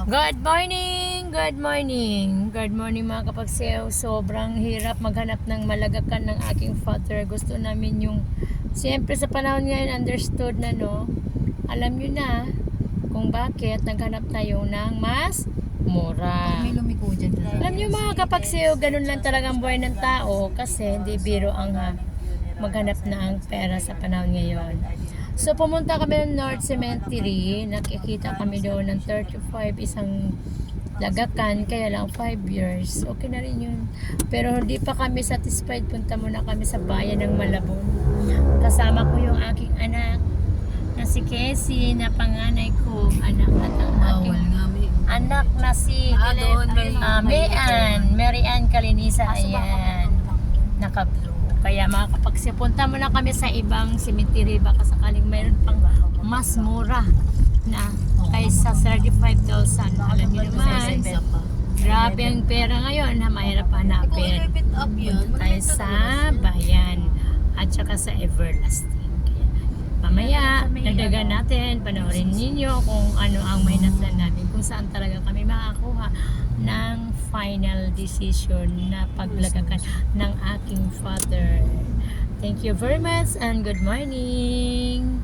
Good morning! Good morning! Good morning mga kapagsew. Sobrang hirap maghanap ng malagakan ng aking father. Gusto namin yung, siyempre sa panahon ngayon, understood na no. Alam nyo na kung bakit naghanap tayo ng mas mura. May lumiko dyan. Alam nyo mga kapagsew, ganun lang talagang buhay ng tao kasi hindi biro ang maghanap ng pera sa panahon ngayon. So pumunta kami ng North Cemetery, nakikita kami doon ng 35 isang lagakan, kaya lang 5 years. Okay na rin yun. Pero hindi pa kami satisfied, punta muna kami sa bayan ng Malabon. Kasama ko yung aking anak na si Casey, na panganay ko, anak at ang aking anak na si Mary Ann Kalinisa, ayan, naka-blue. Kaya mga kapagsi, punta muna kami sa ibang cemetery, baka sakaling mayroon pang mas mura na kaysa 35,000. Alam niyo naman, grabe ang pera ngayon, mahirap hanapin. Punta tayo sa bayan at saka sa everlasting. Kaya, mamaya, dagdagan natin, panoorin ninyo kung ano ang may natlan namin, kung saan talaga kami makakuha ng final decision na paglagakan ng aking father. Thank you very much and good morning!